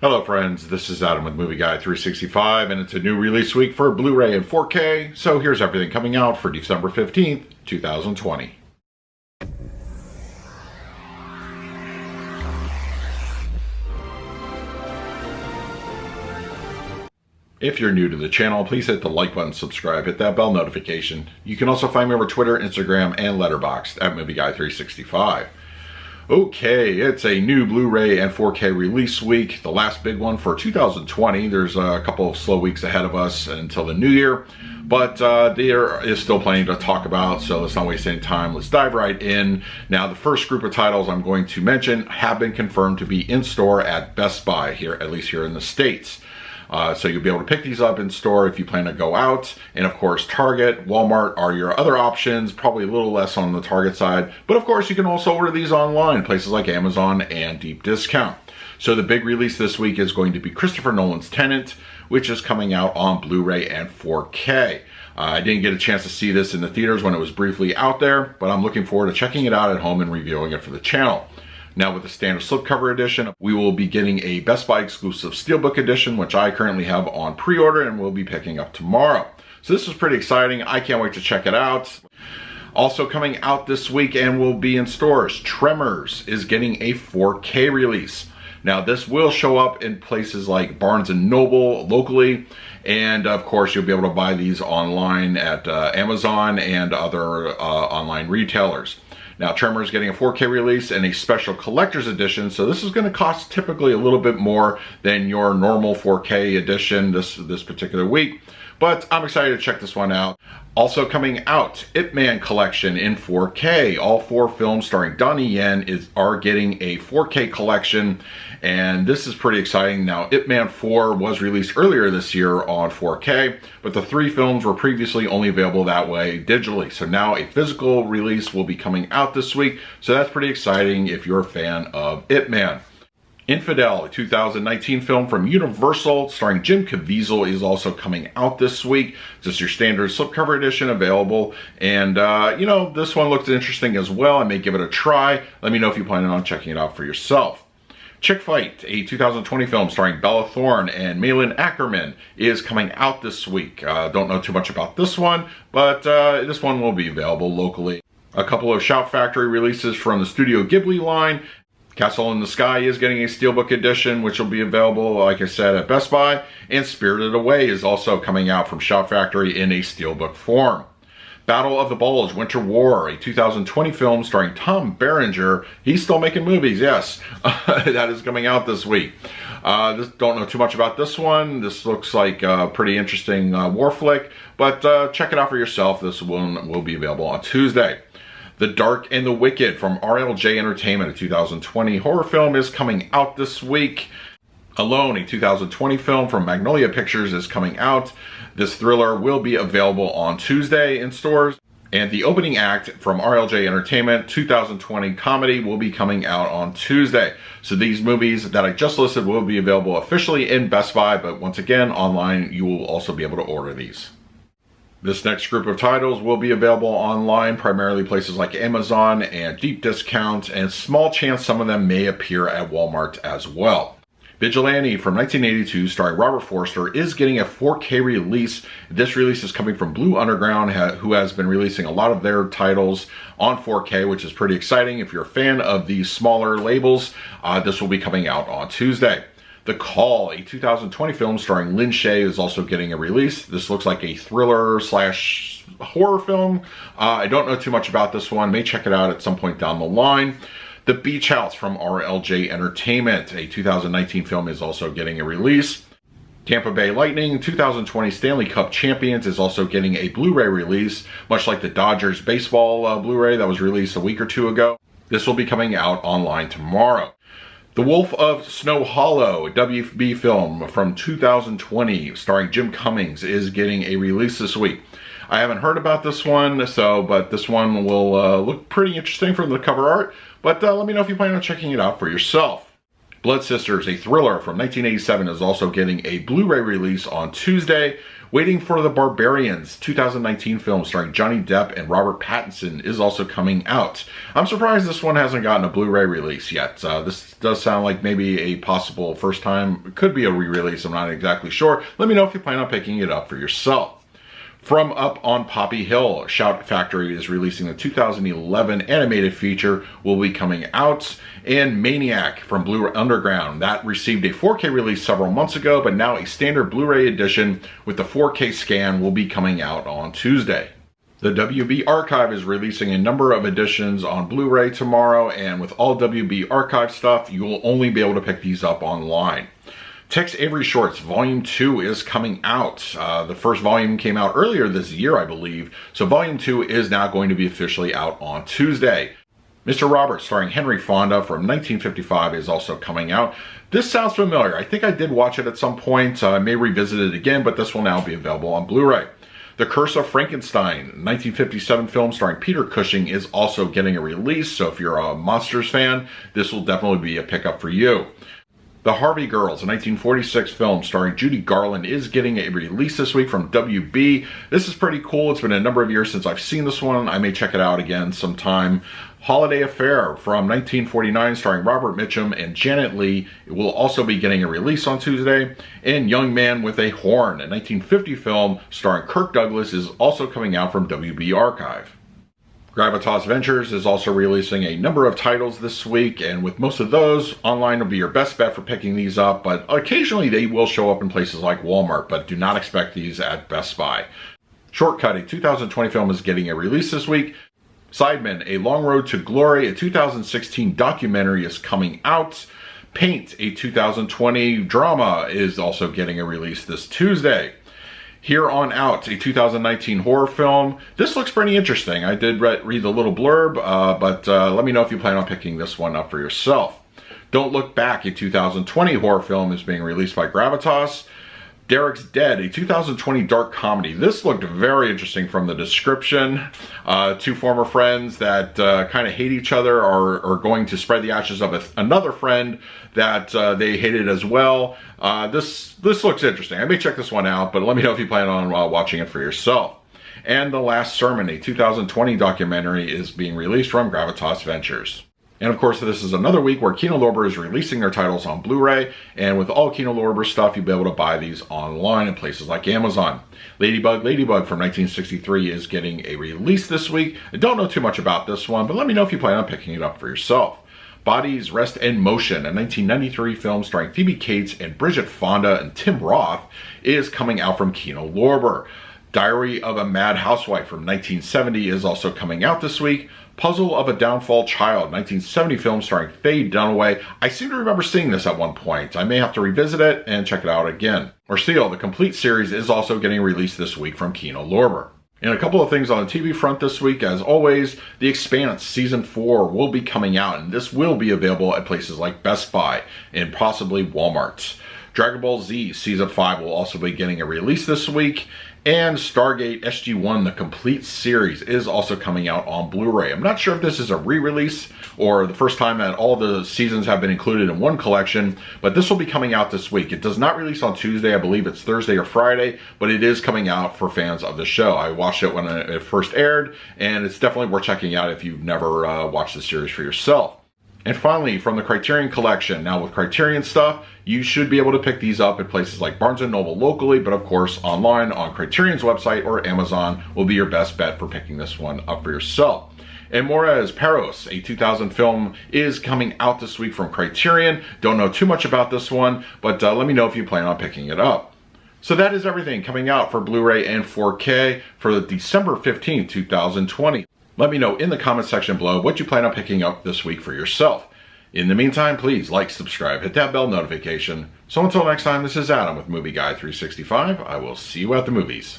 Hello friends, this is Adam with Movie Guy 365 and it's a new release week for Blu Ray and 4K, so here's everything coming out for December 15th, 2020. If you're new to the channel, please hit the like button, subscribe, hit that bell notification. You can also find me over Twitter, Instagram, and Letterboxd at Movie Guy 365. Okay, it's a new Blu-ray and 4K release week, the last big one for 2020. There's a couple of slow weeks ahead of us until the new year, but there is still plenty to talk about, so let's not waste any time. Let's dive right in. Now, the first group of titles I'm going to mention have been confirmed to be in store at Best Buy, here, at least here in the States. So you'll be able to pick these up in store if you plan to go out. And of course, Target, Walmart are your other options, probably a little less on the Target side. But of course, you can also order these online, places like Amazon and deep discount. So the big release this week is going to be Christopher Nolan's Tenet, which is coming out on Blu-ray and 4K. I didn't get a chance to see this in the theaters when it was briefly out there, but I'm looking forward to checking it out at home and reviewing it for the channel. Now with the standard slipcover edition, we will be getting a Best Buy exclusive Steelbook edition, which I currently have on pre-order and will be picking up tomorrow. So this is pretty exciting. I can't wait to check it out. Also coming out this week and will be in stores, Tremors is getting a 4K release. Now this will show up in places like Barnes & Noble locally, and of course you'll be able to buy these online at Amazon and other online retailers. Now, Tremors is getting a 4K release and a special collector's edition, so this is going to cost typically a little bit more than your normal 4K edition this particular week, but I'm excited to check this one out. Also coming out, Ip Man collection in 4K. All 4 films starring Donnie Yen are getting a 4K collection, and this is pretty exciting. Now, Ip Man 4 was released earlier this year on 4K, but the 3 films were previously only available that way digitally. So now a physical release will be coming out this week, so that's pretty exciting if you're a fan of Ip Man. Infidel, a 2019 film from Universal starring Jim Caviezel, is also coming out this week. Just your standard slipcover edition available. And, you know, this one looks interesting as well. I may give it a try. Let me know if you plan on checking it out for yourself. Chick Fight, a 2020 film starring Bella Thorne and Malin Ackerman, is coming out this week. Don't know too much about this one, but this one will be available locally. A couple of Shout Factory releases from the Studio Ghibli line. Castle in the Sky is getting a Steelbook edition, which will be available, like I said, at Best Buy. And Spirited Away is also coming out from Shout Factory in a Steelbook form. Battle of the Bulge, Winter War, a 2020 film starring Tom Berenger. He's still making movies, yes. That is coming out this week. Don't know too much about this one. This looks like a pretty interesting war flick, but check it out for yourself. This one will be available on Tuesday. The Dark and the Wicked from RLJ Entertainment, a 2020 horror film, is coming out this week. Alone, a 2020 film from Magnolia Pictures, is coming out. This thriller will be available on Tuesday in stores. And The Opening Act from RLJ Entertainment, 2020 comedy, will be coming out on Tuesday. So these movies that I just listed will be available officially in Best Buy, but once again, online, you will also be able to order these. This next group of titles will be available online, primarily places like Amazon and deep discount, and small chance some of them may appear at Walmart as well. Vigilante from 1982, starring Robert Forster, is getting a 4K release. This release is coming from Blue Underground, who has been releasing a lot of their titles on 4K, which is pretty exciting. If you're a fan of these smaller labels, this will be coming out on Tuesday. The Call, a 2020 film starring Lin Shaye, is also getting a release. This looks like a thriller slash horror film. I don't know too much about this one. May check it out at some point down the line. The Beach House from RLJ Entertainment, a 2019 film, is also getting a release. Tampa Bay Lightning, 2020 Stanley Cup Champions, is also getting a Blu-ray release, much like the Dodgers baseball Blu-ray that was released a week or two ago. This will be coming out online tomorrow. The Wolf of Snow Hollow, a WB film from 2020 starring Jim Cummings, is getting a release this week. I haven't heard about this one, but this one will look pretty interesting from the cover art, but let me know if you plan on checking it out for yourself. Blood Sisters, a thriller from 1987, is also getting a Blu-ray release on Tuesday. Waiting for the Barbarians, 2019 film starring Johnny Depp and Robert Pattinson, is also coming out. I'm surprised this one hasn't gotten a Blu-ray release yet. This does sound like maybe a possible first time. It could be a re-release, I'm not exactly sure. Let me know if you plan on picking it up for yourself. From Up on Poppy Hill, Shout Factory is releasing the 2011 animated feature, will be coming out. And Maniac from Blue Underground, that received a 4K release several months ago, but now a standard Blu-ray edition with the 4K scan will be coming out on Tuesday. The WB Archive is releasing a number of editions on Blu-ray tomorrow, and with all WB Archive stuff, you will only be able to pick these up online. Tex Avery Shorts Volume 2 is coming out. The first volume came out earlier this year, I believe, so Volume 2 is now going to be officially out on Tuesday. Mr. Robert, starring Henry Fonda from 1955, is also coming out. This sounds familiar. I think I did watch it at some point. I may revisit it again, but this will now be available on Blu-ray. The Curse of Frankenstein, 1957 film starring Peter Cushing, is also getting a release, so if you're a Monsters fan, this will definitely be a pickup for you. The Harvey Girls, a 1946 film starring Judy Garland, is getting a release this week from WB. This is pretty cool. It's been a number of years since I've seen this one. I may check it out again sometime. Holiday Affair from 1949 starring Robert Mitchum and Janet Leigh will also be getting a release on Tuesday. And Young Man with a Horn, a 1950 film starring Kirk Douglas, is also coming out from WB Archive. Gravitas Ventures is also releasing a number of titles this week, and with most of those, online will be your best bet for picking these up, but occasionally they will show up in places like Walmart, but do not expect these at Best Buy. Shortcut, a 2020 film, is getting a release this week. Sidemen, A Long Road to Glory, a 2016 documentary, is coming out. Paint, a 2020 drama, is also getting a release this Tuesday. Here on Out, a 2019 horror film. This looks pretty interesting. I did read the little blurb, but let me know if you plan on picking this one up for yourself. Don't Look Back, a 2020 horror film, is being released by Gravitas. Derek's Dead, a 2020 dark comedy. This looked very interesting from the description. Two former friends that kind of hate each other are going to spread the ashes of another friend that they hated as well. This looks interesting. I may check this one out, but let me know if you plan on watching it for yourself. And The Last Sermon, a 2020 documentary, is being released from Gravitas Ventures. And of course, this is another week where Kino Lorber is releasing their titles on Blu-ray, and with all Kino Lorber stuff, you'll be able to buy these online in places like Amazon. Ladybug from 1963 is getting a release this week. I don't know too much about this one, but let me know if you plan on picking it up for yourself. Bodies, Rest, and Motion, a 1993 film starring Phoebe Cates and Bridget Fonda and Tim Roth, is coming out from Kino Lorber. Diary of a Mad Housewife from 1970 is also coming out this week. Puzzle of a Downfall Child, 1970 film starring Faye Dunaway. I seem to remember seeing this at one point. I may have to revisit it and check it out again. Or Seal, the complete series, is also getting released this week from Kino Lorber. And a couple of things on the TV front this week. As always, The Expanse Season 4 will be coming out, and this will be available at places like Best Buy and possibly Walmart. Dragon Ball Z Season 5 will also be getting a release this week. And Stargate SG-1, the complete series, is also coming out on Blu-ray. I'm not sure if this is a re-release or the first time that all the seasons have been included in one collection, but this will be coming out this week. It does not release on Tuesday. I believe it's Thursday or Friday, but it is coming out for fans of the show. I watched it when it first aired, and it's definitely worth checking out if you've never watched the series for yourself. And finally, from the Criterion collection. Now with Criterion stuff, you should be able to pick these up at places like Barnes & Noble locally, but of course online on Criterion's website or Amazon will be your best bet for picking this one up for yourself. And Morez Peros, a 2000 film, is coming out this week from Criterion. Don't know too much about this one, but let me know if you plan on picking it up. So that is everything coming out for Blu-ray and 4K for December 15th, 2020. Let me know in the comment section below what you plan on picking up this week for yourself. In the meantime, please like, subscribe, hit that bell notification. So until next time, this is Adam with Movie Guy 365. I will see you at the movies.